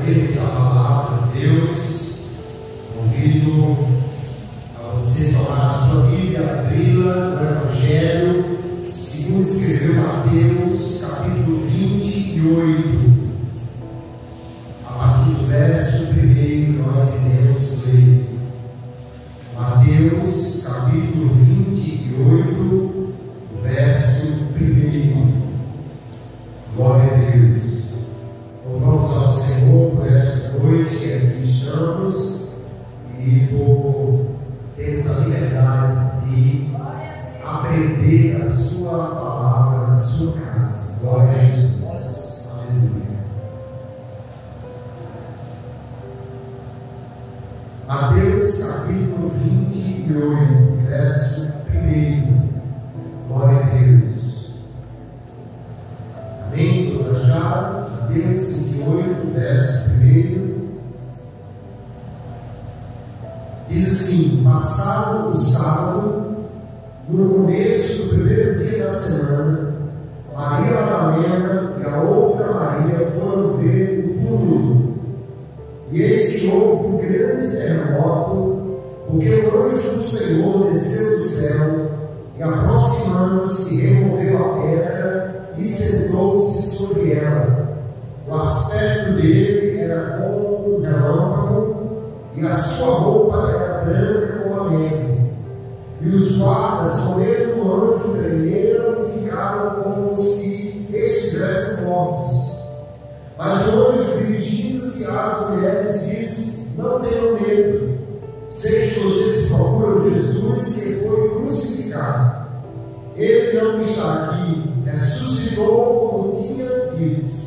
lermos a palavra de Deus, convido a você tomar a sua Bíblia, abri-la no Evangelho, segundo escreveu Mateus, capítulo 28. A partir do verso 1, nós iremos ler. Mateus, capítulo 28, verso 1. Glória a Deus. Louvamos ao Senhor por esta noite que aqui estamos e por termos a liberdade de aprender a sua palavra na sua casa. Glória a Jesus. Aleluia. Mateus capítulo 28, verso 1. Glória a Deus. Amém? Todos acharam? Mateus 28, verso 1. Diz assim: passado o sábado, no começo do primeiro dia da semana, Maria Madalena e a outra Maria foram ver o túmulo. E eis que houve um grande terremoto, porque o anjo do Senhor desceu do céu e, aproximando-se, removeu a pedra e sentou-se sobre ela. O aspecto dele era como um relâmpago e a sua roupa era branca como a neve. E os guardas, com medo do anjo, tremeram e ficaram como se estivessem mortos. Mas o anjo, dirigindo-se às mulheres, disse: não tenham medo. Sei que vocês procuram Jesus que foi crucificado. Ele não está aqui, ressuscitou como tinha dito.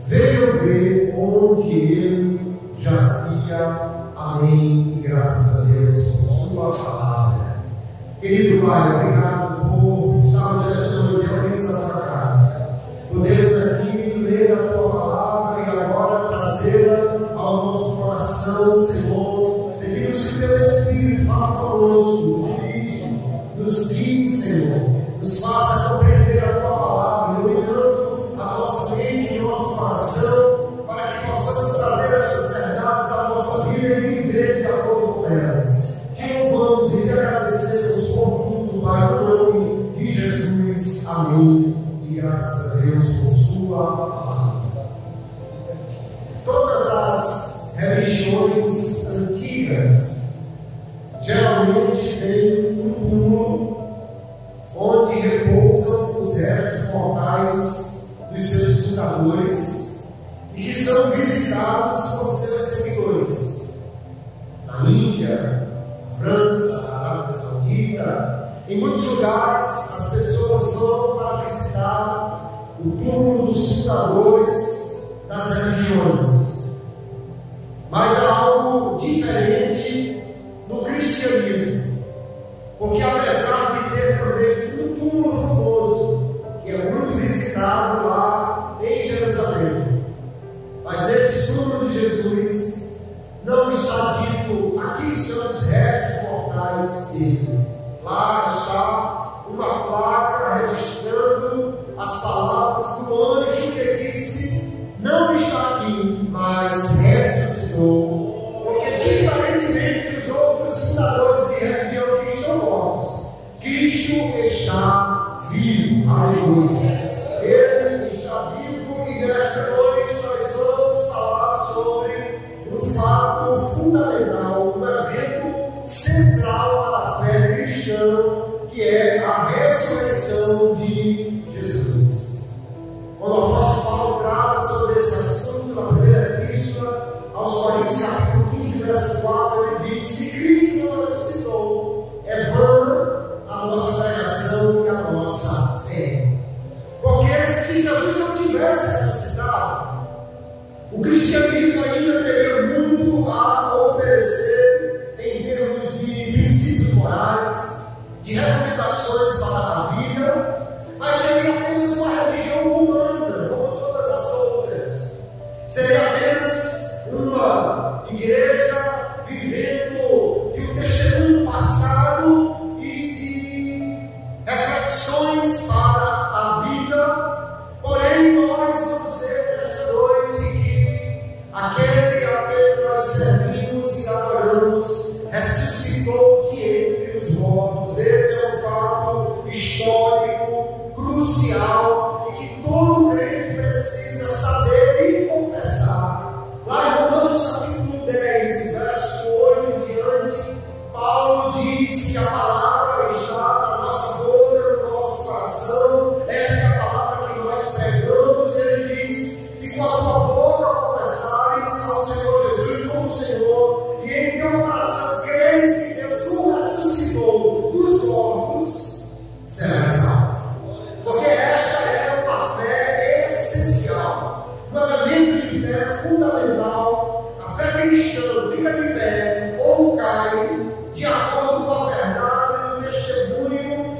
Venham ver onde ele jazia. Amém. E graças a Deus por sua palavra. Querido Pai, obrigado por estarmos esta noite organizando a casa. Podemos aqui ler a tua palavra e agora trazê-la ao nosso coração, Senhor. Pedimos que o teu Espírito fale conosco, nos guie, Senhor. Nos faça compreender a tua palavra, iluminando a nossa mente e o nosso coração, para que possamos trazer essas verdades à nossa vida e viver de acordo com elas. Te louvamos e te agradecemos por tudo, Pai, no nome de Jesus. Amém. E graças a Deus por sua palavra. Todas as religiões antigas geralmente têm um túmulo onde repousam os restos mortais dos seus fundadores e que são visitados por seus seguidores. Na Índia, na França, na Arábia Saudita, em muitos lugares as pessoas vão para visitar o túmulo dos fundadores das religiões. Mas há algo diferente no cristianismo, porque apesar de ter também um túmulo famoso, que é muito visitado lá em Jerusalém, mas nesse túmulo de Jesus não está dito: aqui são os restos mortais dele. Lá está uma placa registrando as palavras do anjo que disse: não está aqui, mas ressuscitou. Porque diferentemente dos outros fundadores de religião que estão mortos, Cristo está vivo. Aleluia. Ele está vivo e nesta noite nós vamos falar sobre um fato fundamental, um evento central para a fé cristã, que é a ressurreição de Jesus. Quando o apóstolo Paulo trata sobre esse assunto na primeira epístola aos Coríntios, capítulo 15, verso 4, ele diz: se Cristo não ressuscitou, é vã a nossa pregação e a nossa fé. Porque se Jesus não tivesse ressuscitado, o cristianismo ainda teria muito a oferecer em termos de princípios morais, de recomendações para a vida, mas seria apenas uma religião humana, como todas as outras. Seria apenas uma igreja vivendo de um testemunho passado e de reflexões para a vida. Porém, nós vamos ver nesta noite que aquele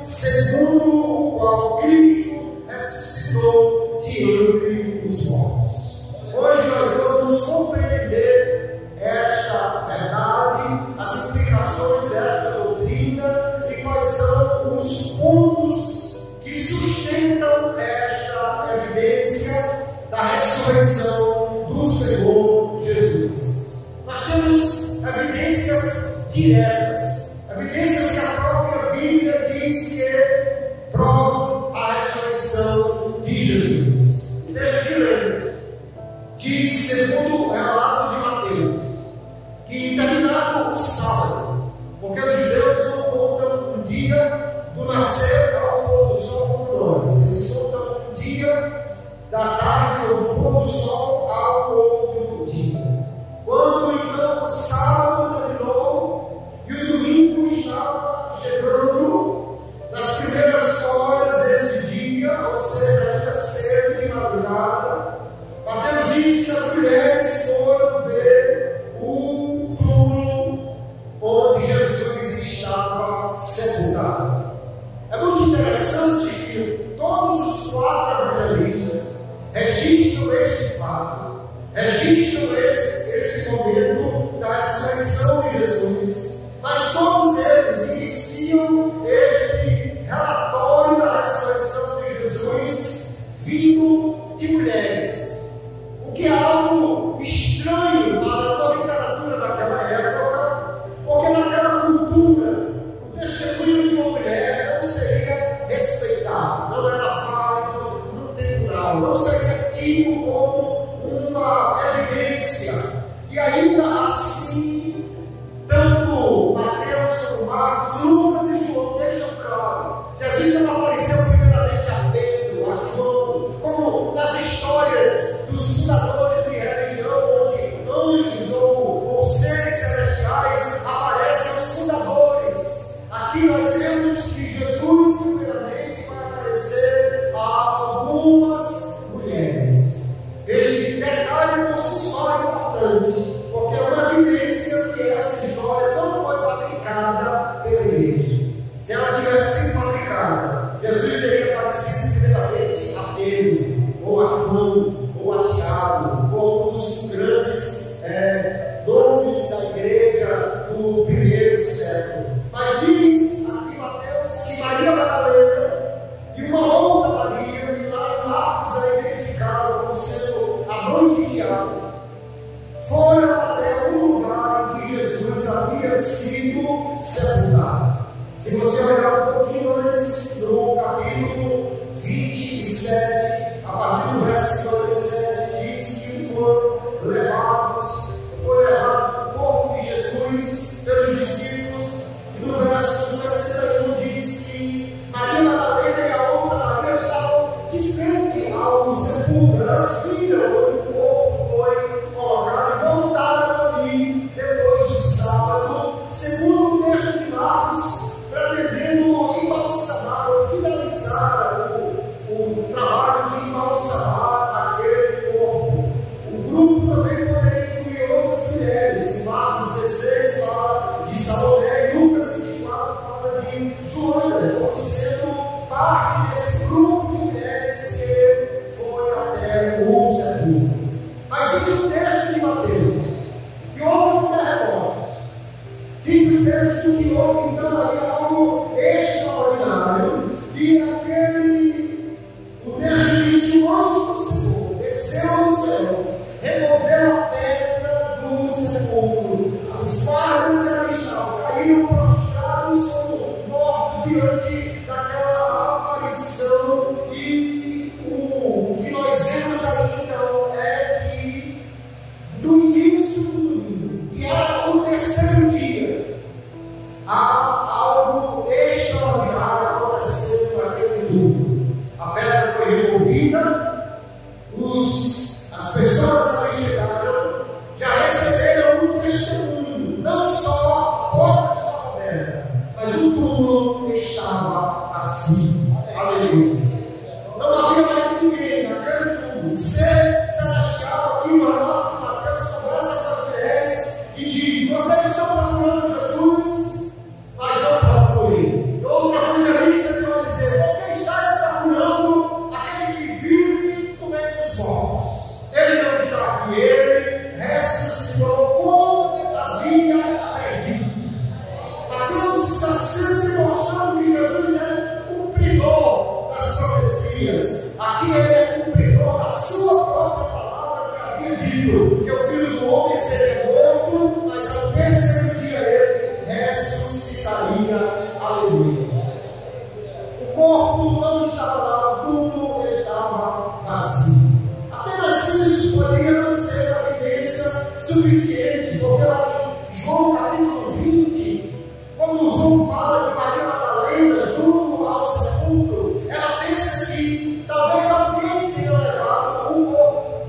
segundo o qual Cristo ressuscitou de entre os mortos. Hoje nós vamos compreender esta verdade, as implicações desta doutrina e quais são os pontos que sustentam esta evidência da ressurreição do Senhor Jesus. Nós temos evidências diretas, evidências que a própria Bíblia diz que provam a ressurreição de Jesus. Deixa que lemos. Diz, segundo o relato de Mateus, que terminado o sábado, porque os judeus não contam o dia do nascer ao pôr do sol como nós, eles contam o dia da tarde ou do pôr do sol ao outro dia. Quando então o sábado terminou e o domingo estava chegando, nas primeiras horas desse dia, ou seja, ainda cedo de madrugada, Mateus diz que as mulheres foram ver o túmulo onde Jesus estava sepultado. É muito interessante que todos os 4 evangelistas registram este fato, registram esse momento da ressurreição de Jesus, mas todos eles iniciam este relatório da ressurreição de Jesus vindo de mulheres. O que é algo estranho para a literatura daquela época, porque naquela cultura o testemunho de uma mulher não seria respeitado, não era válido no tribunal, não seria tido como uma evidência. E ainda assim, tanto Mateus como Marcos, Lucas e João deixam claro que Jesus não apareceu primeiramente a Pedro, a João, como nas histórias dos fundadores de religião, onde anjos ou seres celestiais aparecem aos fundadores. Aqui nós vemos que Jesus primeiramente vai aparecer a algumas mulheres. Este detalhe por si só é importante, porque é uma evidência que essa história não foi fabricada pela igreja. Se ela tivesse sido fabricada, Jesus teria aparecido primeiramente a Pedro, ou a João, ou a Tiago, ou os grandes nomes da igreja do primeiro século. Mas diz aqui Mateus que Maria Madalena e uma outra Maria, que lá em Marcos é identificada como sendo a mãe de Tiago, foram até o lugar em que Jesus havia sido sepultado. Se você olhar um pouquinho antes, no capítulo 27, a partir do versículo 17, diz que foi levado o corpo de Jesus pelos discípulos, e no verso 61 diz que Maria Madalena e a outra Maria estavam de frente ao sepulcro, elas viram onde o corpo foi colocado e voltaram ali depois do sábado, segundo o texto de Marcos, pretendendo embalsamar ou finalizar o trabalho de embalsamar aquele corpo. O grupo também poderia incluir outras mulheres. Marcos 16 fala de Salomé, e Lucas 24 fala de Joana, como sendo parte desse grupo de mulheres que foi até o sepulcro. Mas diz o texto de Mateus que houve um terremoto. Diz o texto que houve então ali algo extraordinário, e o texto diz que o anjo do Senhor desceu do céu, removeu a pedra do sepulcro. Os guardas que ali estavam caíram prostrados como mortos diante daquela aparição. E o que nós vemos ali então é que no início do domingo, que era o terceiro dia, há algo extraordinário acontecendo naquele túmulo. A pedra foi removida, as pessoas que ali chegaram já receberam um testemunho, não só a porta estava aberta, mas o túmulo estava vazio. Aleluia! Não havia mais ninguém naquele túmulo. O ser celestial aqui no relato de Mateus conversa com as mulheres e diz: vocês estão procurando Jesus, mas não procurem. Outra evangelista Messias. Aqui ele é cumpridor da sua própria palavra, que havia dito que o Filho do Homem seria morto, mas ao terceiro dia ele ressuscitaria. Aleluia. O corpo não estava lá, tudo estava vazio. Apenas isso poderia não ser uma evidência suficiente, porque lá em João capítulo 20, quando João fala de Maria Madalena junto ao sepulcro, ela pensa que talvez alguém tenha levado o corpo.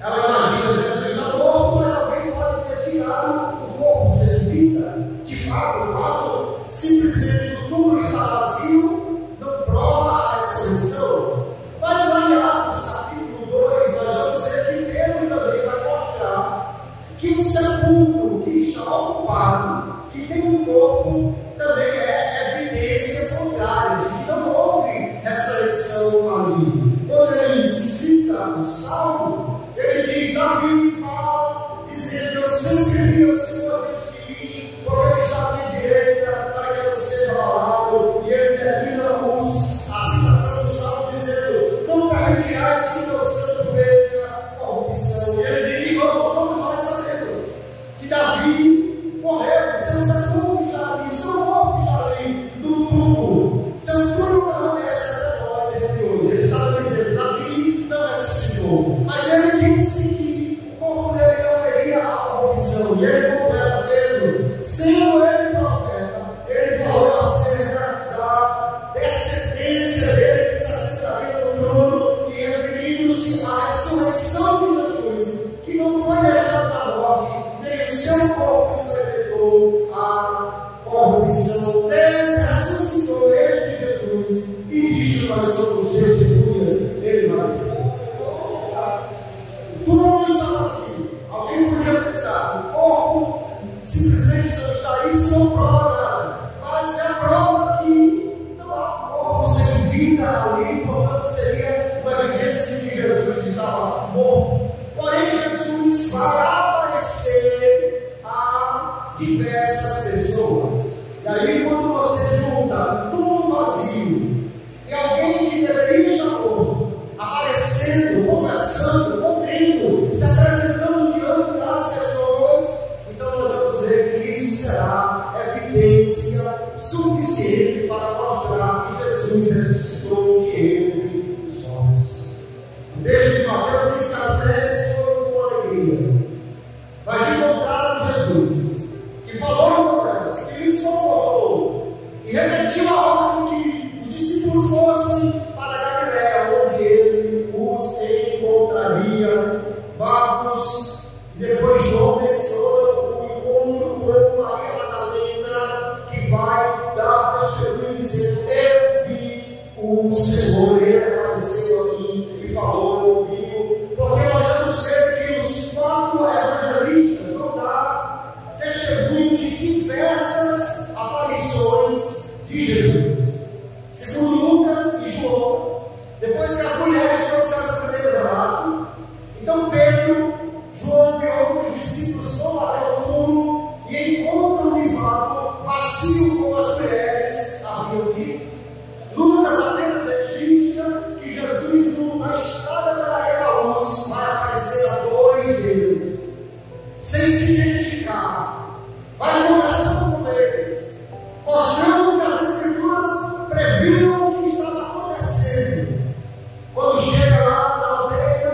Ela imagina Jesus está morto, mas alguém pode ter tirado o corpo sem vida. De fato, o fato simplesmente do túmulo estar vazio não prova a ressurreição. Mas lá em Atos capítulo 2, nós vamos ver que Pedro também vai mostrar que o sepulcro que está ocupado, que tem um corpo, também é evidência contrária, de que não houve ressurreição ali. Quando ele cita o Salmo, ele diz: Davi fala, dizendo: eu sempre vi o Senhor diante de mim, porque ele está à minha direita, para que eu não seja abalado. E ele termina a citação do Salmo dizendo: não permitirás que teu santo veja corrupção. E ele diz: irmãos, somos nós sabemos que Davi morreu, seu sepulcro está ali, seu corpo está ali no túmulo, seu túmulo permanece até nós entre hoje. Ele estava dizendo: Davi não ressuscitou, mas ele disse que o corpo dele não veria a corrupção. E ele completa Pedro, sendo ele profeta, ele falou acerca da descendência dele que se assentaria no trono, e referindo-se à ressurreição de Jesus, que não foi deixado na morte, nem o seu corpo experimentou a corrupção. Deus ressuscitou este Jesus, e disto nós somos testemunhas. Ele vai dizer: o túmulo está vazio. Alguém podia pensar: o corpo simplesmente não está aí, isso não prova nada. Mas é a prova que não há corpo sem vida ali, portanto seria uma evidência de que Jesus estava morto. Porém, Jesus vai aparecer a diversas pessoas. E aí, quando você junta tudo vazio e alguém que deveria estar morto, aparecendo, conversando, comendo, se apresentando diante das pessoas, então nós vamos ver que isso será evidência suficiente para mostrar que Jesus ressuscitou de entre os mortos. O texto de Mateus diz que as mulheres foram com alegria, mas encontraram Jesus, que falou com elas, que lhes confortou, e repetiu a ordem que os discípulos fossem para Galiléia, onde ele os encontraria. Marcos, depois João menciona o encontro com Maria Madalena, que vai dar testemunho dizendo: eu vi o Senhor, ele apareceu a mim e falou comigo. Porque nós vamos ver que os 4 evangelistas vão dar testemunho de diversas aparições de Jesus. Segundo Lucas e João, depois que as mulheres trouxeram o primeiro relato, então Pedro, João e outros discípulos vão até o túmulo e encontram o vaso vazio como as mulheres haviam dito. Lucas apenas registra que Jesus, numa estrada para Emaús, vai aparecer a 2 deles, sem se identificar, vai conversando com eles, mostrando que as Escrituras previam o que estava acontecendo. Quando chega lá na aldeia,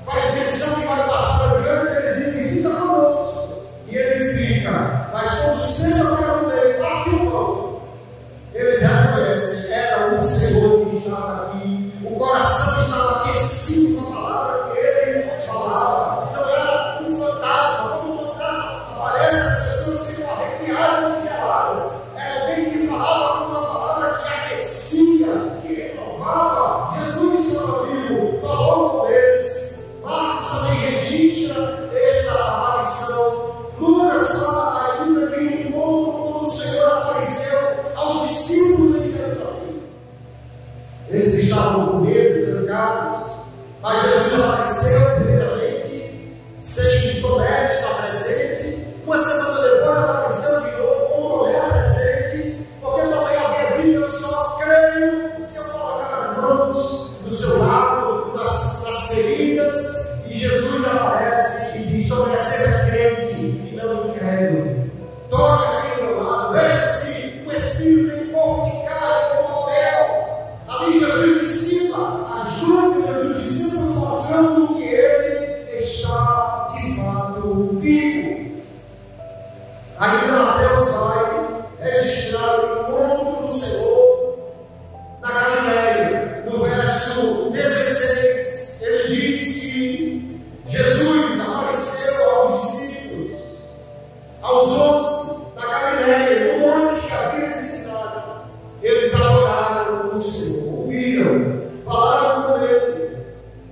faz menção que vai passar adiante, eles dizem: fica conosco. E ele fica, mas quando senta para o meio, bate o pão, eles reconhecem: era o Senhor que estava aqui. O coração estava aquecido com a palavra que ele falava. Não era um fantasma. Como um fantasma aparece, as pessoas ficam arrepiadas e geladas. Era alguém que falava com uma palavra que aquecia, que renovava. Jesus estava vivo, falou com eles. Marcos também registra esta aparição. Lucas fala ainda de um encontro quando o Senhor apareceu aos discípulos em Jerusalém. Eles estavam com medo, trancados, mas Jesus apareceu primeiramente sem Tomé estar presente. Uma semana depois apareceu de novo com Tomé presente, porque Tomé havia dito: eu só creio se eu colocar as mãos mãos do seu lado, nas feridas, e Jesus aparece e diz: "Tome a ser crente e não incrédulo. Toca aqui do meu lado, veja se o Espírito tem corpo de carne como papel." Ali Jesus ensina as dúvidas dos discípulos, mostrando que ele está de fato vivo. Ainda Mateus vai registrar o encontro do Senhor na Galileia. No verso 16, ele diz que Jesus apareceu aos discípulos, aos 11, na Galileia, no monte que havia ensinado. Eles adoraram o Senhor, ouviram, falaram com ele.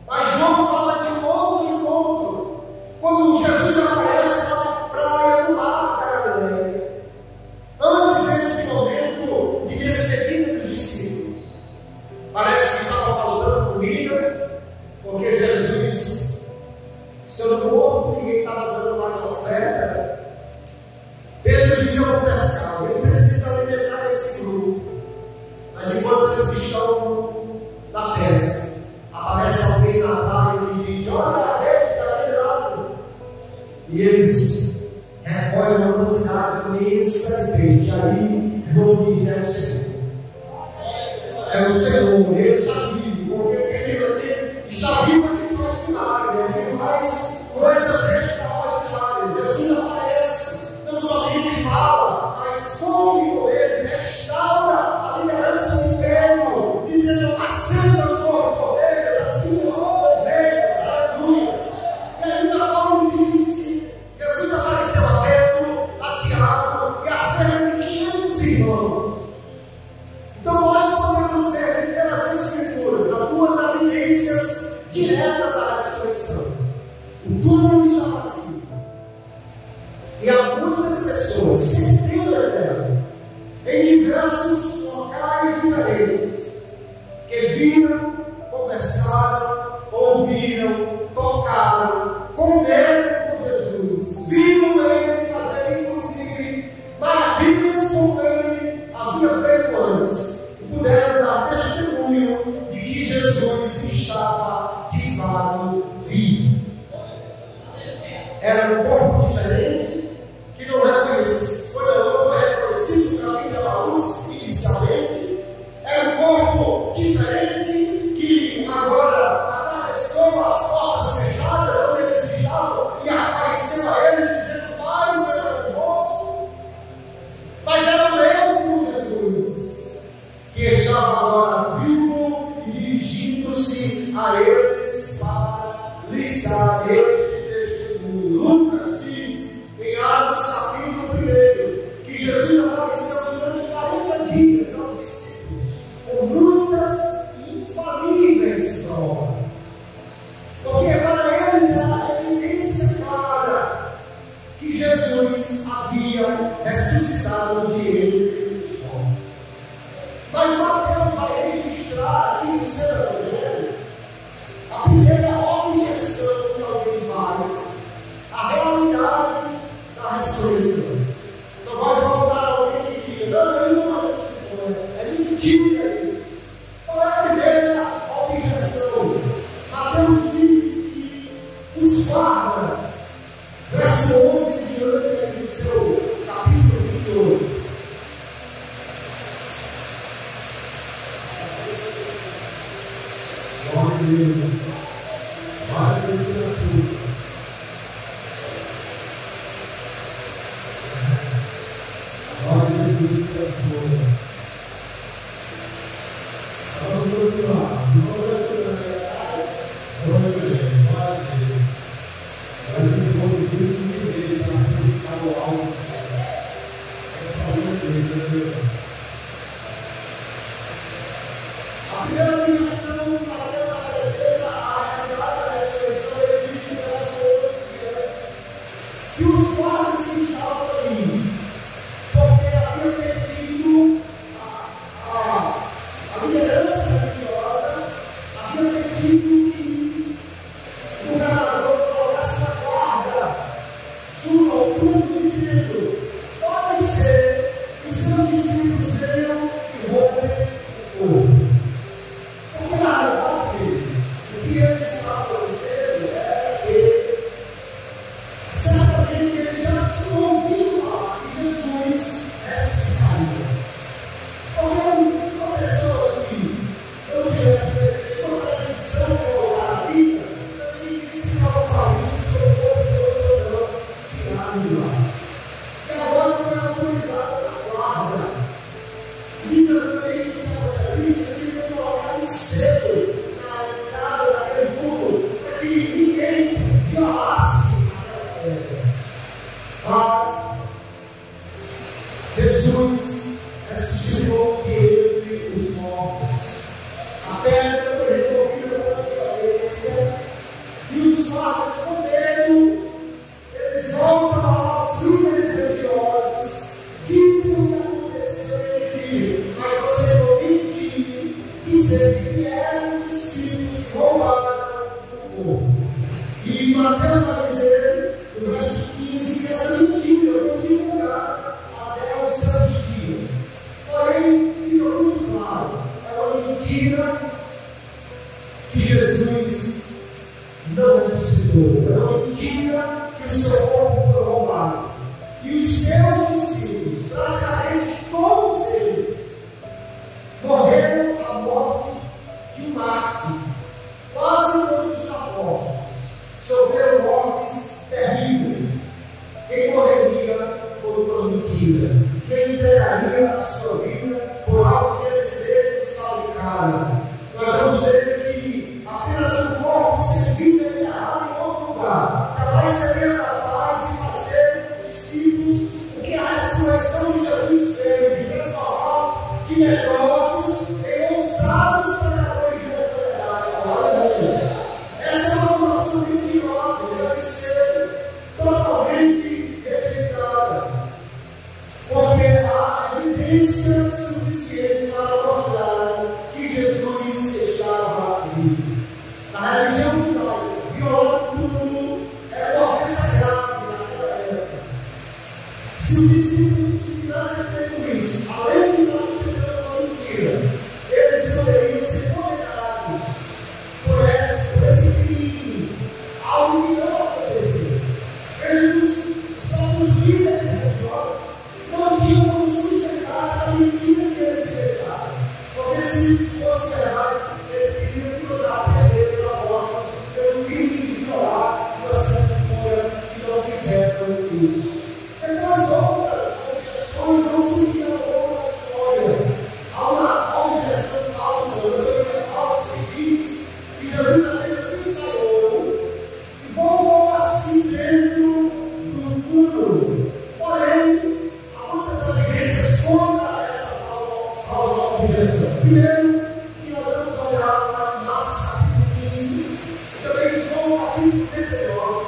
Mas João fala de um outro encontro, quando Jesus aparece lá na praia, no mar da Galileia. Antes desse momento de despedida dos discípulos, parece que estava faltando comida, porque Jesus, sendo morto, ninguém estava dando mais oferta. Pedro diz: "Eu vou pescar." Ele precisa alimentar esse grupo. Mas enquanto eles estão na pesca, aparece alguém na praia que diz: "Olha, a rede está aqui lado." E eles recolhem uma quantidade imensa de peixe. Aí João diz: "É o Senhor." É o Senhor, ele está vivo, porque ele está vivo aqui, faz milagre, ele faz coisas extraordinárias. Jesus aparece, não somente fala, mas come com eles, restaura a liderança do império, dizendo: "Acenda as suas ovelhas, as minhas ovelhas." Aleluia. E ainda Paulo diz que Jesus apareceu a Pedro, a Tiago e a cerca de 500 irmãos. Então nós podemos ver pelas Escrituras as duas evidências diretas da ressurreição. O túmulo está vazio. E há muitas pessoas, centenas delas, em diversos locais diferentes, que viram, conversaram, ouviram, tocaram, comeram com Jesus, viram ele fazer inclusive maravilhas como ele havia feito antes, e puderam dar testemunho de que Jesus estava de fato vivo. Era um corpo diferente, que não foi reconhecido pela Bíblia Laús inicialmente. Era um corpo diferente, que agora atravessou as portas fechadas onde eles estavam e apareceu a eles dizendo: "Pai, seja convosco." Mas era o mesmo Jesus que estava agora vivo e dirigindo-se a eles para lhes dar este testemunho. Lucas diz em Atos capítulo 1 que Jesus apareceu durante 40 dias aos discípulos com muitas infalíveis provas, porque para eles era a evidência clara que Jesus havia ressuscitado de ele dos mortos. Mas Mateus vai registrar aqui no seu evangelho a primeira objeção que alguém faz à realidade da ressurreição. Não vai faltar alguém que diga: "Não, ele não ressuscitou, é mentira isso." Qual é a primeira objeção? Mateus diz que os guardas, verso 11 em diante do seu capítulo 28, glória a Deus, glória a Deus pela tua. Glória a Deus pela tua. Vamos continuar. Glória a Deus. Glória a Deus. Glória a Deus. Glória a Deus. Para ficar no alto. A primeira ligação para Deus apresenta a realidade da ressurreição é diz no verso 11 que os guardas se estavam ali, porque haviam perdido a liderança religiosa, haviam perdido que o governador colocasse na guarda junto ao túmulo, dizendo: "Pode ser que os seus discípulos venham e roubem o corpo." evangelista se colocar um selo na entrada daquele túmulo, para que ninguém violasse aquela pedra. Mas Jesus ressuscitou entre os mortos. A pedra foi removida pela violência, e os guardas com medo, eles voltam aos líderes religiosos, dizem o que aconteceu e dizem: mas vocês vão mentir, dizer que vieram discípulos que roubaram o corpo. E Mateus vai dizer, no verso 15, que essa mentira eu vou divulgar até os seus dias. Porém, fica muito claro, é uma mentira que Jesus não ressuscitou. É uma mentira que o seu corpo foi roubado. E os seus discípulos, praticamente todos eles, morreram a morte de um mártir. Quase todos os apóstolos sofreram mortes terríveis. Quem morreria por uma mentira? Quem entregaria a sua vida por algo que eles mesmos fabricaram? Nós vamos ver que apenas o corpo servido e enterrado em outro lugar jamais seria capaz de fazer os discípulos o que a ressurreição de Jesus fez, de transformá-los de medrosos em ousados pregadores de verdade. Essa é uma acusação mentirosa que deve ser totalmente rejeitada, porque há evidência suficiente para mostrar que Jesus estava vivo. Na religião judaica, violar tudo era uma ofensa grave naquela época. Se os discípulos tivessem feito isso, além de nós tentando uma mentira, eles poderiam ser condenados por esse crime, algo que não aconteceu. Veja, os próprios líderes religiosos não tinham como sustentar essa mentira que eles inventaram. Porque se fosse verdade, eles queriam mudar a Deus a morte pelo crime de violar uma sepultura que não fizeram isso. Depois outras objeções vão surgir ao longo da história. Há uma objeção falsa, uma teoria falsa que diz que Jesus apenas ensaiou e voltou a si dentro do túmulo. Porém, há muitas evidências contra essa falsa objeção. Primeiro, que nós vamos olhar para Marcos capítulo 15 e também João capítulo 19,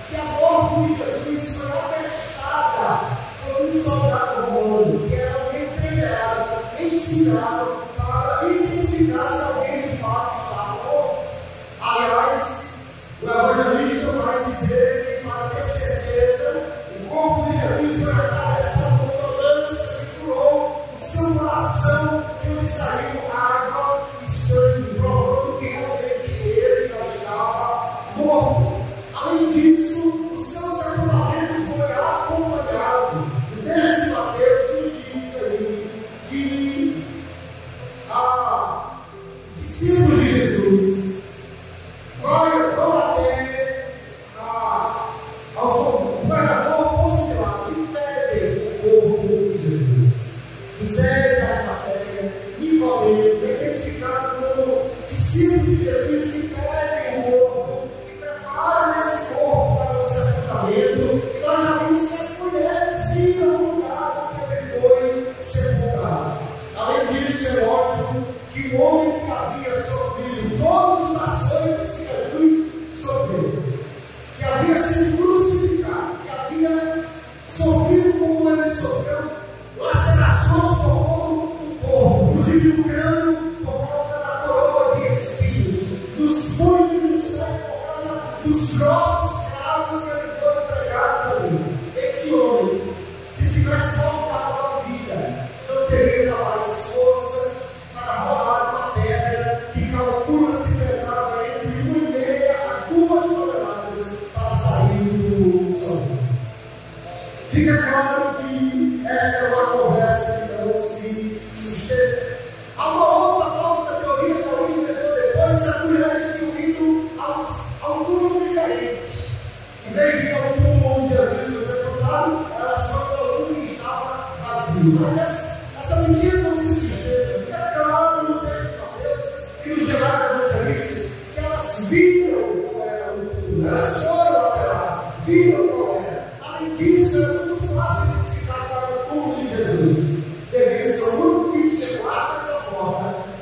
que a morte de Jesus foi atestada por um soldado romano, que era alguém treinado, ensinado para identificar se alguém de fato estava morto. Aliás, o evangelista vai dizer que, para ter certeza, o corpo de Jesus foi atravessado por uma lança que furou o seu coração, de onde saiu água e sangue, provando que realmente ele já estava morto. Além disso, o seu sepultamento foi acompanhado. Desde Mateus nos diz aí que os discípulos de Jesus vão até ao governador Pôncio Pilatos e pedem o corpo de Jesus. José de Arimateia, Nicodemos, identificado como discípulo de Jesus, que pedem o corpo e preparam esse corpo para o sepultamento. E nós já vimos que as mulheres viram o lugar que ele foi sepultado. Além disso, é lógico que o homem que havia sofrido todos os açoites que Jesus sofreu, que havia sido crucificado, que havia sofrido como ele sofreu, lacerações por todo o corpo, inclusive o crânio por causa da coroa de espinhos, dos punhos e dos pés por causa dos grossos cravos que ele foram pregados ali. Este homem, se tivesse voltado à vida, não teria mais forças para rolar uma pedra que calcou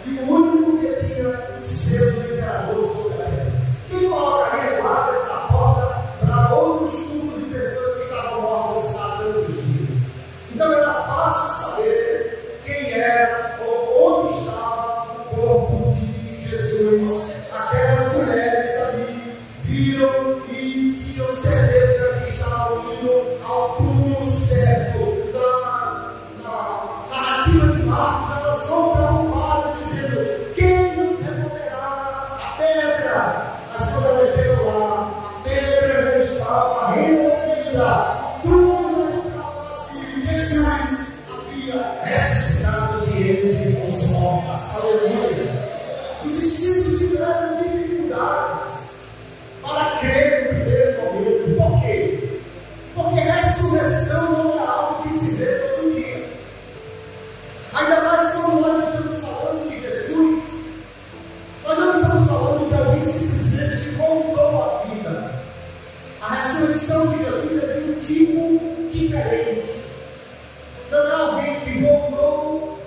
e o único que tinha o selo do imperador sobre ela. Quem colocaria guardas na porta para outros grupos de pessoas que estavam mortas há tantos dias? Então era fácil saber quem era ou onde estava o corpo de Jesus. Aquelas mulheres ali viram e tinham certeza que estavam indo ao túmulo certo. Na narrativa de Marcos, elas vão preocupadas, dizendo: quem nos removerá a pedra? Mas quando elas chegam lá, a pedra já estava removida, o túmulo já estava vazio. Jesus havia ressuscitado de entre os mortos. Aleluia! Os discípulos tiveram dificuldades para crer no primeiro momento. Por quê? Porque ressurreição não é algo que se vê todo dia. Ainda mais quando nós estamos falando de Jesus, nós não estamos falando de alguém simplesmente que voltou à vida. A ressurreição de Jesus é de um tipo diferente. Não é alguém que voltou,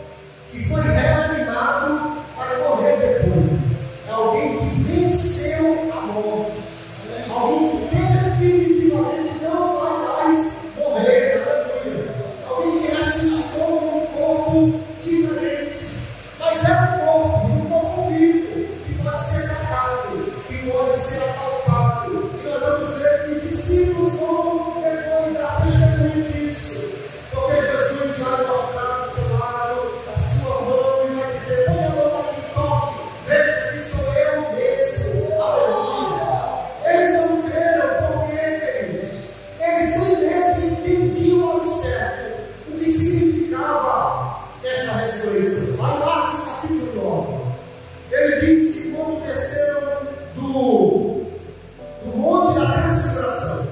que foi reanimado para morrer depois. É alguém que venceu a morte. Alguém que definitivamente não vai mais morrer. Aleluia. Alguém que ressuscitou um corpo diferente. Mas é um corpo vivo, que pode ser tocado, que pode ser apalpado. E nós vamos ver que os discípulos vão depois dar testemunho disso. Porque Jesus vai mostrar do seu lado a sua mão e vai dizer: põe a mão aqui, toque, veja que sou eu mesmo. Aleluia. Eles não creram porque, queridos, eles nem mesmo entendiam ao certo o que significava esta ressurreição. Lá em Marcos capítulo 9, ele diz que quando desceram do monte da transfiguração,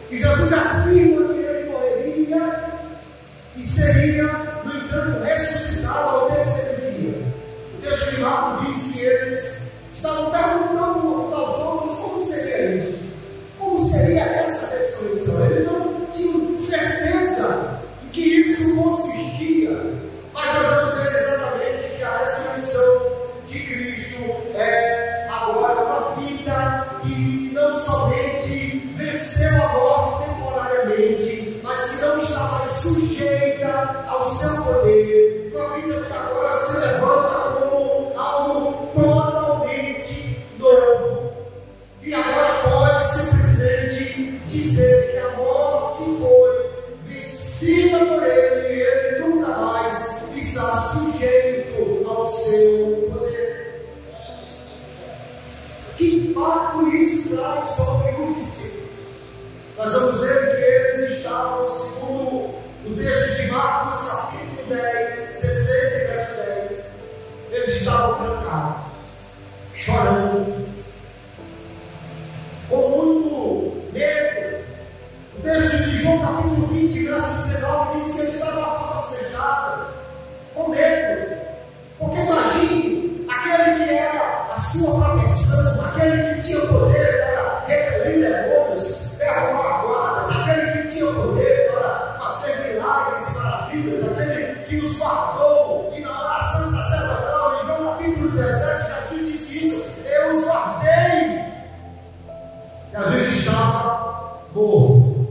e Jesus afirma que ele morreria e seria, no entanto, ressuscitado ao terceiro dia. O texto de Marcos diz que eles estavam perguntando uns aos outros como seria isso. Como seria essa ressurreição? Eles não tinham certeza de que isso consistia. Mas nós vamos ver exatamente que a ressurreição de Cristo é agora uma vida que não somente venceu a morte temporariamente, mas que não está mais sujeita ao seu poder. Uma vida que agora se levanta como algo totalmente novo. E agora pode simplesmente dizer que a morte foi vencida por ele e ele nunca mais está sujeito ao seu poder. Que impacto isso traz sobre os discípulos? Nós vamos ver que eles estavam, segundo o texto de Marcos, capítulo 10, 16 e verso 10, eles estavam trancados, chorando, com muito medo. O texto de João, capítulo 20, verso 19, diz que eles estavam a portas fechadas, com medo. Porque imagine, aquele que era a sua proteção, aquele que tinha o poder para repelir demônios, derrubar guardas, aquele que tinha o poder para fazer milagres, maravilhas, aquele que os guardou, e na oração sacerdotal, em João capítulo 17, Jesus disse isso: eu os guardei. Jesus estava morto.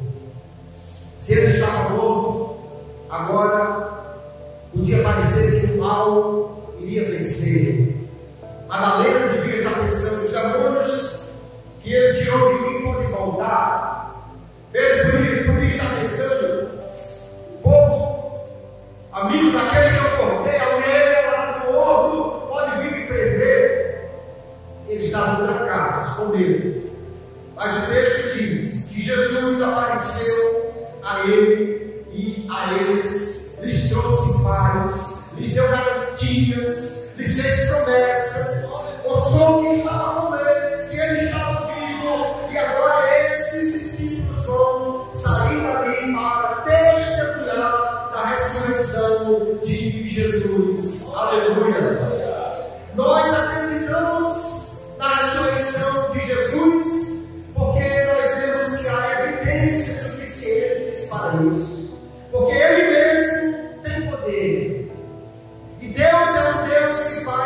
Se ele estava morto, agora podia parecer que o mal iria vencer. Madalena devia estar pensando: os demônios que ele tirou de mim podem voltar. Ele podia estar pensando: o povo, amigo daquele que eu cortei, a mulher lá do outro, pode vir me prender. Eles estavam trancados com medo. Mas o texto diz que Jesus apareceu a ele e a eles, lhes trouxe paz, lhes deu garantias, lhes fez promessas, mostrou que estava com eles, que ele estava vivo, e agora esses discípulos vão sair dali para testemunhar da ressurreição de Jesus. Aleluia! Nós acreditamos na ressurreição de Jesus porque nós vemos que há evidências suficientes para isso. Porque Ele mesmo tem poder. E Deus é um Deus que faz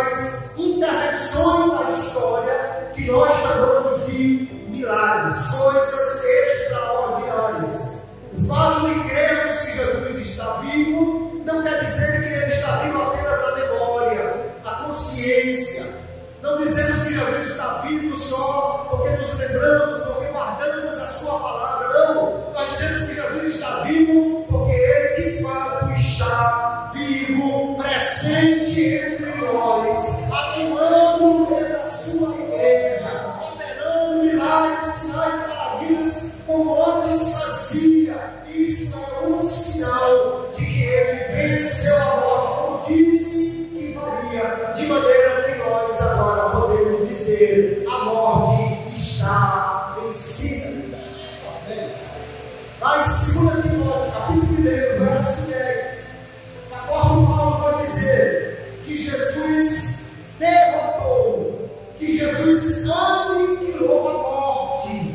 nós chamamos de milagres, coisas extraordinárias. O fato de crermos que Jesus está vivo não quer dizer que Ele está vivo apenas na memória, na consciência. Não dizemos que Jesus está vivo só porque nos lembramos, porque guardamos a Sua palavra. Não, nós dizemos que Jesus está vivo porque Ele de fato está vivo, presente entre nós, atuando pela Sua igreja, operando milagres, sinais e maravilhas como antes fazia. Isso é um sinal de que Ele venceu a morte, como disse que faria, de maneira que nós agora podemos dizer: a morte está vencida. Lá em 2 Timóteo, capítulo 1, verso 10, o apóstolo Paulo vai dizer que Jesus derrotou, que Jesus aniquilou a morte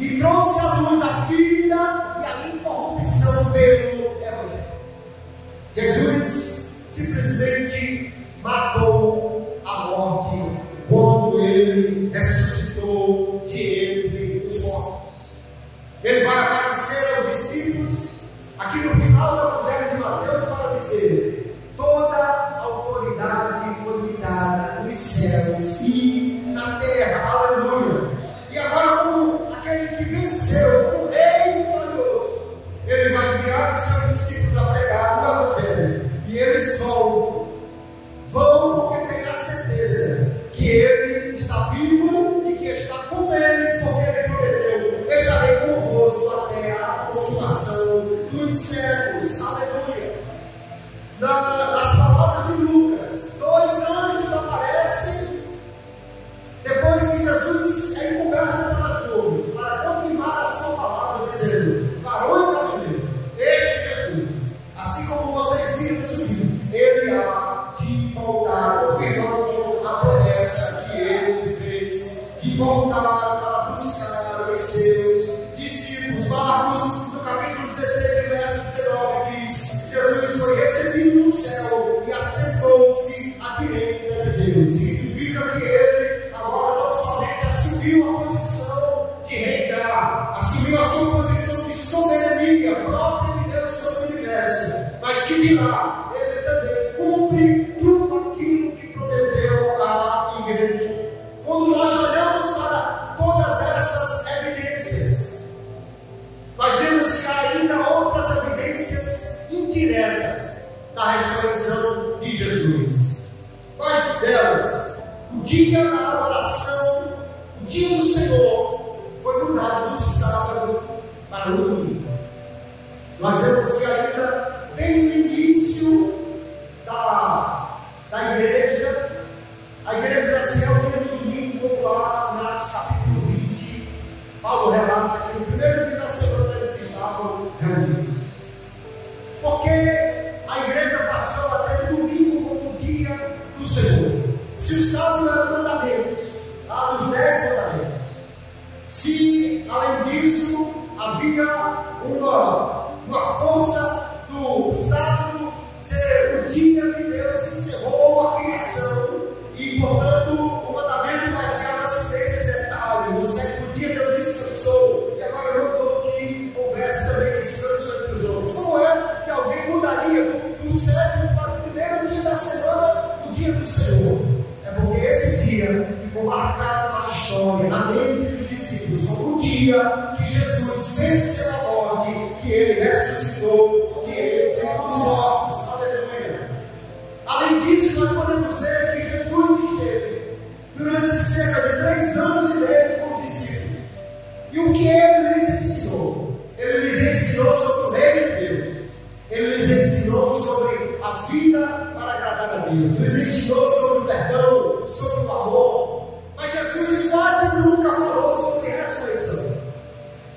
e trouxe à luz a vida e a incorrupção pelo Evangelho. Jesus simplesmente matou a morte quando Ele ressuscitou de entre os mortos. Ele vai aparecer aos discípulos aqui no final do Evangelho de Mateus para dizer: toda a autoridade foi me dada nos céus e na terra. Aleluia! E agora, como aquele que venceu, como rei vitorioso, Ele vai enviar os seus discípulos a pregar o Evangelho. E eles vão porque têm a certeza que Ele está vivo e que está com eles, porque Ele prometeu: estarei convosco até a consumação dos séculos. Aleluia! Nas palavras de Lucas, 2 anjos aparecem depois que Jesus é encoberto pelas nuvens, para confirmar a sua palavra, dizendo: varões galileus, este Jesus, assim como vocês viram subir, Ele há de voltar, confirmando a promessa que Ele fez de voltar para buscar os seus discípulos. Marcos, no capítulo 16, verso 19, diz: Jesus foi recebido no céu e assentou-se à direita de Deus. Significa que Ele agora não somente assumiu a posição de reinar, assumiu a sua posição de soberania própria de Deus sobre o universo, mas que de lá Ele também cumpre tudo aquilo que prometeu à igreja. Quando nós olhamos para todas essas evidências, nós vemos que há ainda outras evidências indiretas da ressurreição de Jesus. Quais delas? O dia da adoração, o dia do Senhor, foi mudado do sábado para o domingo. Nós vemos que ainda bem no início da igreja, a igreja se reunia no domingo popular, em Atos capítulo 20. Paulo relata que no primeiro dia da semana eles estavam reunidos. Porque a igreja passou até o domingo como o dia do Senhor. Se o sábado era mandamentos, lá nos 10 mandamentos, se além disso havia uma força do sábado ser o dia que Deus encerrou a criação, e portanto o mandamento baseava-se nesse detalhe: no sétimo dia Deus descansou, e agora eu não estou que houvesse também descanso entre os homens. Como é que alguém mudaria do sétimo para o primeiro dia da semana, o dia do Senhor? É porque esse dia ficou marcado na história, na mente dos discípulos, como o dia que Jesus venceu a morte, que Ele ressuscitou de entre os mortos. Aleluia! Além disso, nós podemos ver que Jesus esteve durante cerca de 3 anos e meio com os discípulos. E o que Ele lhes ensinou? Ele lhes ensinou sobre o reino de Deus. Ele lhes ensinou sobre a vida para agradar a Deus. Ele lhes ensinou sobre o perdão, sobre o amor. Mas Jesus quase nunca falou sobre ressurreição.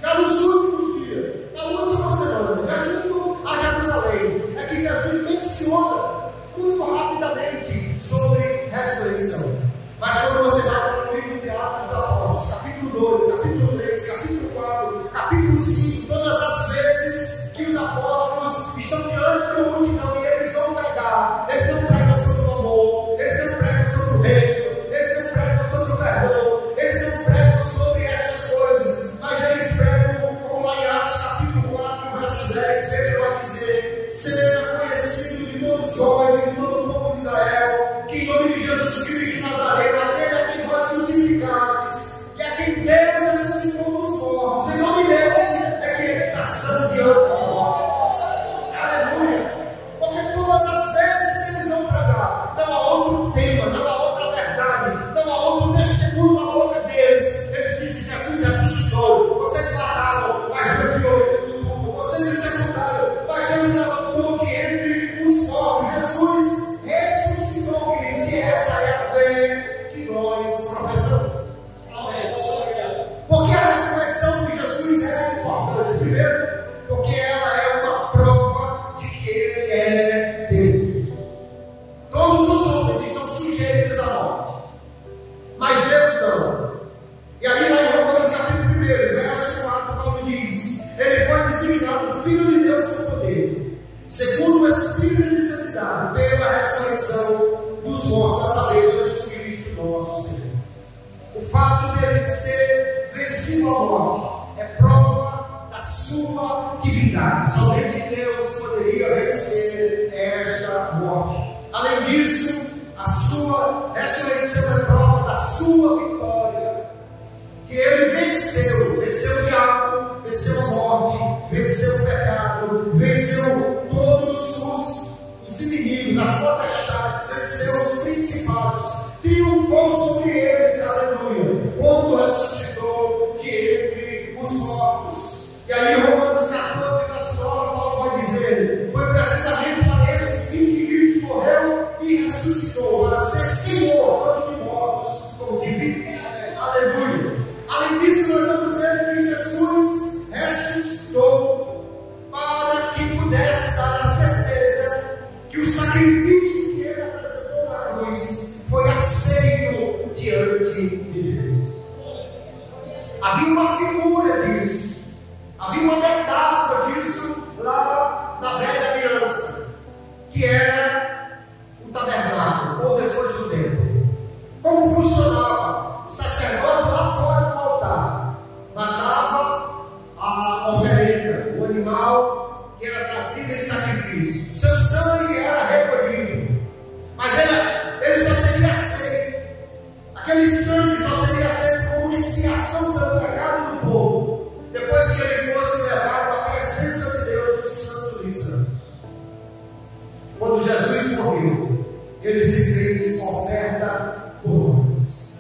Já nos últimos dias, na última semana, já indo a Jerusalém, é que Jesus menciona muito rapidamente sobre ressurreição. Mas quando você vai para o livro de Atos dos Apóstolos, capítulo 2, capítulo 3, capítulo 4, capítulo 5, todas as vezes que os apóstolos estão diante da multidão e eles vão pregar, eles não pregam sobre o amor, eles não pregam sobre o reino, eles não pregam sobre o perdão, que em nome de Jesus Cristo Nazareno, aquele a quem vós crucificastes, e a quem Deus ressuscitou dos mortos, em nome desse é que ele está santiando a morte. Aleluia! Porque todas as vezes que eles vão pregar, não há outro tema, não há outra verdade, não há outro testemunho na boca deles. Eles dizem: Jesus ressuscitou, vocês mataram, mas Deus tirou ele do túmulo, vocês executaram, mas Deus levantou de entre os mortos. Jesus ressuscitou, queridos, e essa é a fé que nós professamos. Porque a ressurreição de Jesus é importante, primeiro, porque ela é uma prova de que Ele é Deus. Todos os homens estão sujeitos à morte, mas Deus não. E aí lá em Romanos capítulo 1, verso 4, Paulo diz: Ele foi designado Filho de Deus com poder, segundo o Espírito de santidade, pela ressurreição dos mortos, a saber, Jesus Cristo nosso Senhor. O fato dele ter vencido a morte é prova da sua divindade. Somente Deus poderia vencer esta morte. Além disso, a sua ressurreição é prova da sua vitória. Que ele venceu o diabo, venceu a morte, venceu o pecado, venceu todos os inimigos, as potestades, venceu os principados, triunfou sobre eles, aleluia, quando ressuscitou de entre os mortos. E aí, Romanos 14, verso 9, Paulo vai dizer: foi precisamente para esse fim que Cristo morreu e ressuscitou, para ser Senhor, tanto de mortos como de vivos. Aleluia. Além disso, nós vamos ver que Jesus ressuscitou para que pudesse dar a certeza que o sacrifício que ele apresentou na cruz foi aceito diante de Deus. Havia uma figura disso, havia uma metáfora disso lá na velha aliança, que era o tabernáculo, ou depois do templo. Como funcionava? O sacerdote lá fora do altar matava a oferenda, o animal que era trazido em sacrifício. O seu sangue era recolhido, mas ele só seria aceito, aquele sangue só seria aceito como expiação pelo pecado do povo, depois que ele fosse levado à presença de Deus, do Santo dos Santos. Quando Jesus morreu, ele se fez oferta por nós,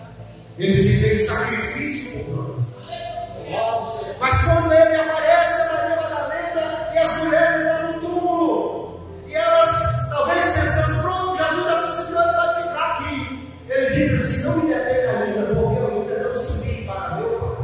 ele se fez sacrifício por nós. Mas quando ele aparece, Maria Madalena e as mulheres lá no túmulo, e elas talvez pensando: pronto, Jesus está ressuscitando, vai ficar aqui. Ele diz assim: não me detém ainda, porque eu ainda não subi para meu Pai.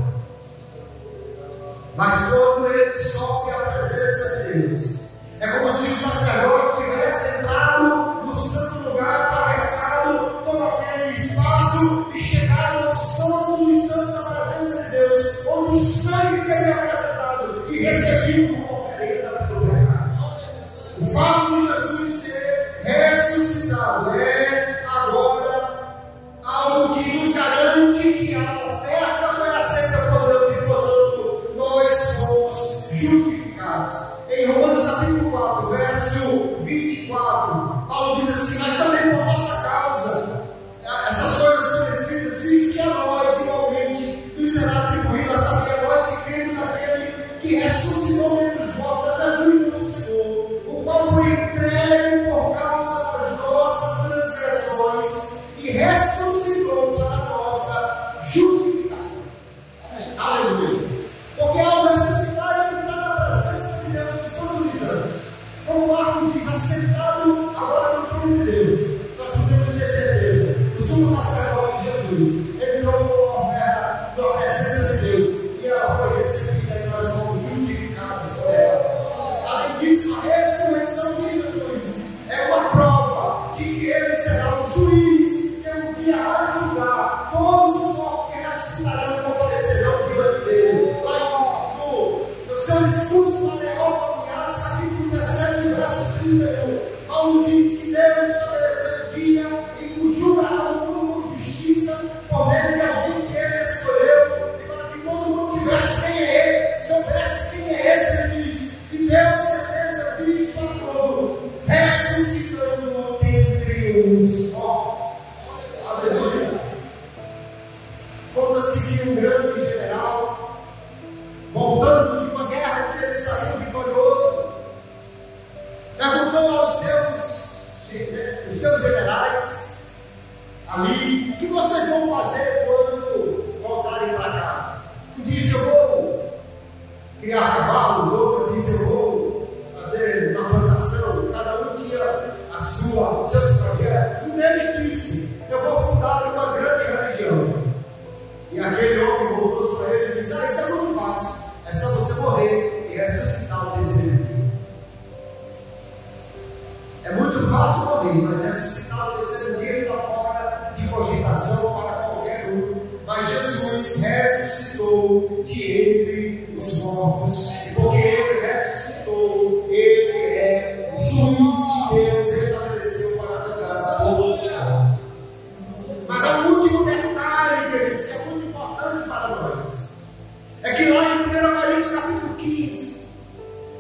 Mas quando ele sobe a presença de Deus, é como se o sacerdote tivesse entrado no santo lugar, atravessado todo aquele espaço e chegado ao santo dos santos, na presença de Deus, onde o sangue seria apresentado e recebido como oferenda pelo pecado. O fato de Jesus ter ressuscitado é agora algo que nos garante que a oferta foi aceita por Deus e, portanto, nós fomos justificados. Em Romanos capítulo 4, verso 24, Paulo diz assim: mas também por nossa causa, essas coisas foram escritas, isso que a nós igualmente nos será atribuído, a saber, a nós que cremos naquele que ressuscitou dentre os mortos, a Jesus nosso Senhor, o qual foi entregue por causa das nossas transgressões e ressuscitou para a nossa justificação. Aleluia. Porque ao ressuscitar, ele está na presença de Deus, que são os santos. Como Marcos diz, assentado agora no trono de Deus, nós podemos ter certeza: o sumo sacerdote Jesus, ele trocou a oferta da presença de Deus, e ela foi recebida e nós fomos justificados por ela. Além disso, a ressurreição de Jesus é uma prova de que ele será o juiz que um dia há de julgar todos os mortos que ressuscitarão e comparecerão diante dele. Lá no seu discurso na derrota, capítulo 17, verso 31, Paulo diz que Deus estabeleceu o dia em que julgará o mundo com justiça por meio de alguém que ele escolheu, e para que todo mundo tivesse quem é ele, soubesse quem é esse. Ele diz que Deus certeza Cristo a todo, ressuscitando entre os mortos. ali. O que vocês vão fazer quando voltarem para casa? Um disse: eu vou criar cavalo, o outro disse: eu vou fazer uma plantação. Cada um tinha os seus projetos. Um deles disse: eu vou fundar uma grande religião. E aquele homem voltou para ele e disse: isso é muito fácil, é só você morrer e ressuscitar o terceiro dia. É muito fácil morrer, mas ressuscitar o terceiro dia está fora de cogitação para qualquer um. Mas Jesus ressuscitou de entre os mortos, e porque ele ressuscitou, ele é o juiz que Deus estabeleceu para julgar todos os homens. Mas há um último detalhe, queridos, que é muito importante para nós. É que lá em 1 Coríntios capítulo 15,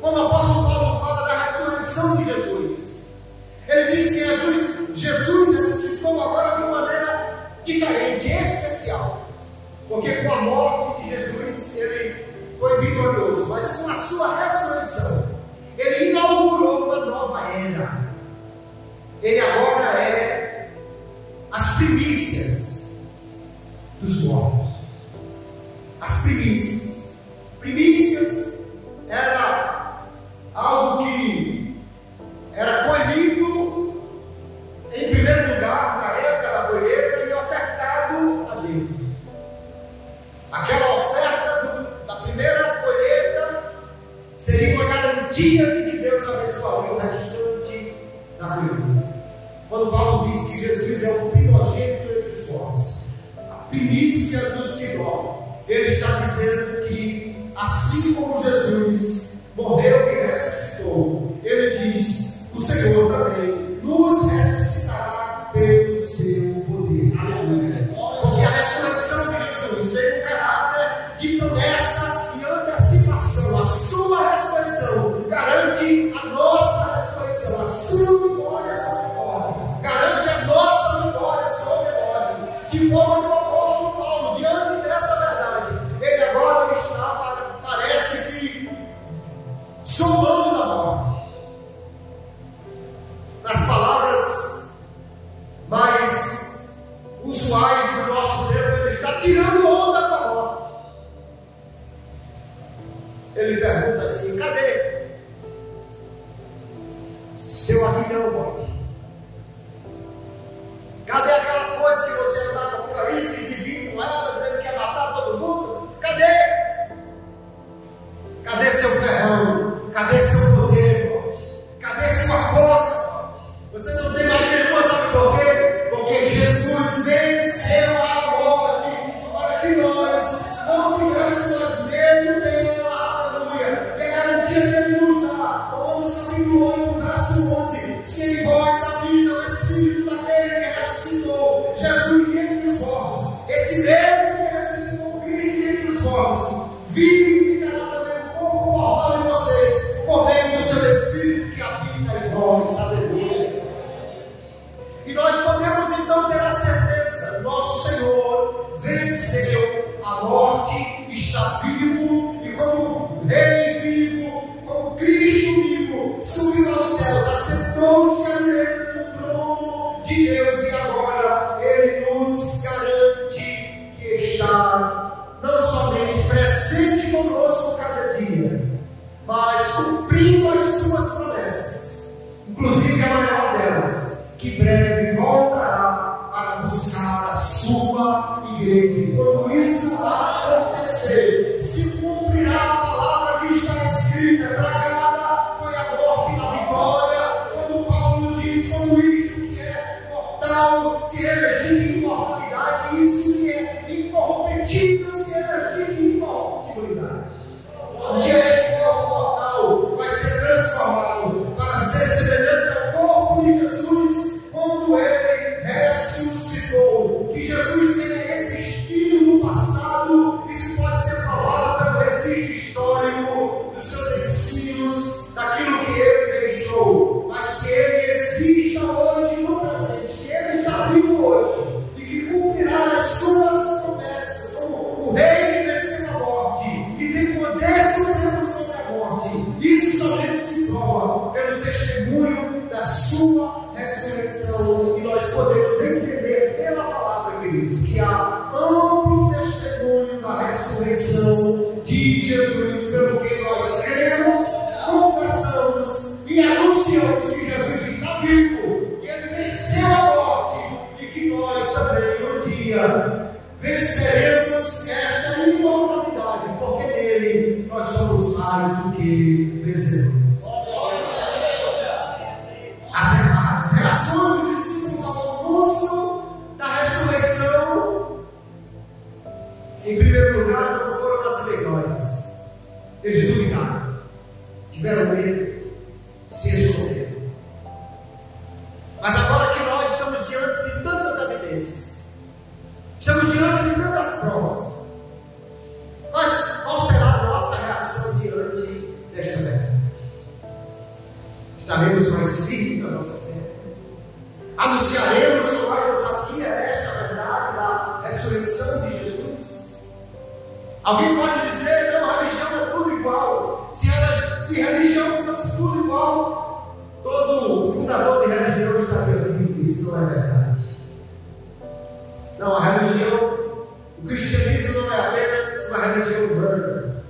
quando o apóstolo Paulo fala da ressurreição de Jesus, ele diz que Jesus ressuscitou agora de uma maneira diferente, especial. Porque com a morte de Jesus ele foi vitorioso, mas com a sua ressurreição ele inaugurou uma nova era. Ele agora é as primícias dos mortos. As primícias. Primícias era algo que era colhido em primeiro lugar na época da colheita e ofertado a Deus. Aquela oferta da primeira colheita seria uma garantia de que Deus abençoaria o restante da colheita. Quando Paulo diz que Jesus é o primogênito entre os mortos, a primícia dos que dormem, ele está dizendo que assim como Jesus morreu e ressuscitou, ele diz: o Senhor também nos ressuscitará pelo seu poder. Aleluia. Porque a ressurreição de Jesus tem um caráter de promessa e antecipação. A sua ressurreição garante a nossa ressurreição, a sua vitória sobre a morte, garante a nossa vitória sobre a morte. De forma que o apóstolo Paulo, diante dessa verdade, ele agora está, parece que, zombando da morte. Nas palavras mais usuais do nosso tempo, ele está tirando onda com a morte. Ele pergunta assim: cadê seu aguilhão, morte? Cadê aquela força que você andava por aí se exibindo com ela, dizendo que ia matar todo mundo? Cadê? Cadê seu ferrão? Cadê seu poder, morte? Cadê sua força? Você não tem mais nenhuma, sabe por quê? Porque Jesus venceu a morte para que nós não tivéssemos medo dela. Aleluia. E a garantia que ele nos dá. Romanos capítulo 8, verso 11. Se em vós habita o Espírito daquele que ressuscitou Jesus entre os mortos, esse mesmo que ressuscitou Cristo entre os mortos, vive e ficará também o corpo mortal em vocês, por meio do seu Espírito que habita em vós. Aleluia. E nós podemos então ter a certeza: nosso Senhor venceu a morte, está vivo, e como Rei vivo, como Cristo vivo, subiu aos céus, assentou-se à direita do trono de Deus, e agora Ele nos garante que queridos, que há amplo testemunho da ressurreição de Jesus, pelo que nós cremos, confessamos e anunciamos que Jesus está vivo, que ele venceu a morte e que nós também um dia venceremos esta imortalidade, porque nele nós somos mais do que vencedores. As reações dos discípulos ao anúncio da ressurreição, em primeiro lugar, não foram as melhores. Eles duvidaram, tiveram medo, se esconderam. Mas agora que nós estamos diante de tantas evidências, estamos diante de tantas provas, mas qual será a nossa reação diante desta verdade? Estaremos mais firmes na nossa fé? Anunciaremos com mais ousadia esta verdade da ressurreição de Jesus? Alguém pode dizer, não, a religião é tudo igual. Se religião fosse tudo igual, todo fundador de religião estaria vivo. Isso não é verdade. Não, a religião, o cristianismo não é apenas uma religião humana.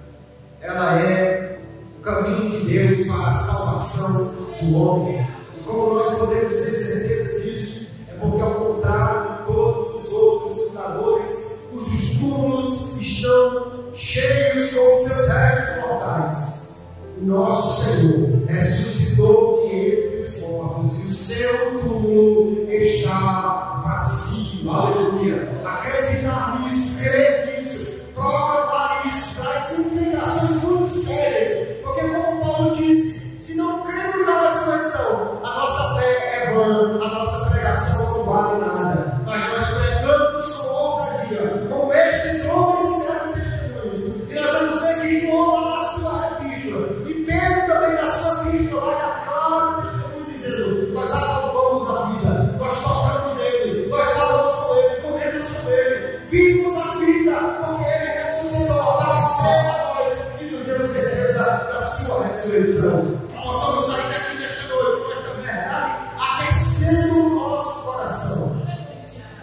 Ela é o caminho de Deus para a salvação do homem. E como nós podemos ter certeza disso, é porque ao contrário de todos os outros fundadores, cujos túmulos estão cheios com os seus restos mortais, o nosso Senhor ressuscitou de entre os mortos e o seu túmulo está vazio. Aleluia! Acreditar nisso, crer nisso, proclamar isso, traz implicações muito sérias, porque como Paulo disse, se não cremos na ressurreição, a nossa fé é vã, a nossa pregação não vale nada. Mas nós pregamos com ousadia, como estes homens que deram testemunhos. E nós vamos ver que João, lá na sua epístola, e Pedro também na sua epístola, vai dar claro testemunho dizendo: nós adoramos a vida, nós tocamos nele, nós falamos com ele, comemos com ele, vimos a vida, porque ele ressuscitou, apareceu a nós e nos deu certeza da sua ressurreição. Nós vamos sair daqui nesta noite com esta verdade aquecendo o nosso coração.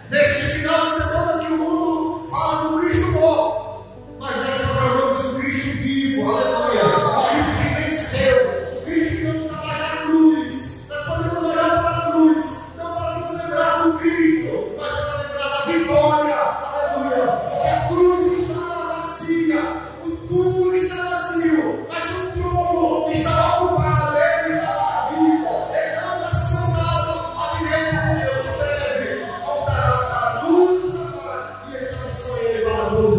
Neste final de semana que o mundo fala do Cristo morto, mas nós proclamamos o Cristo vivo, aleluia, o Cristo que venceu, o Cristo que não está lá na cruz. Nós podemos olhar para a cruz, não para nos lembrar do Cristo, mas para lembrar da vitória, aleluia, porque a cruz estava vazia, o túmulo está vazio, mas o trono está ocupado.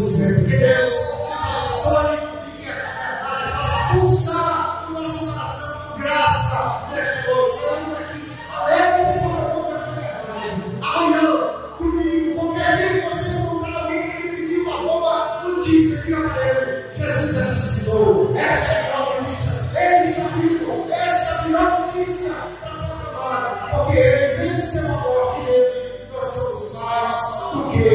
Que Deus nos abençoe e que esta verdade faça pulsar no nosso coração com graça neste noite. Saímos daqui alegres por amor desta verdade. Amanhã, domingo, qualquer dia que você encontrar alguém que lhe pediu uma boa notícia, diga para ele: Jesus ressuscitou. Esta é a melhor notícia. Ele está vivo. Essa é a melhor notícia para proclamar, porque ele venceu a morte dele. Nós somos mais do que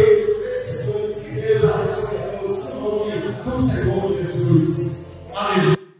vencedores. Que Deus abençoe a todos no nome do Senhor Jesus. Aleluia.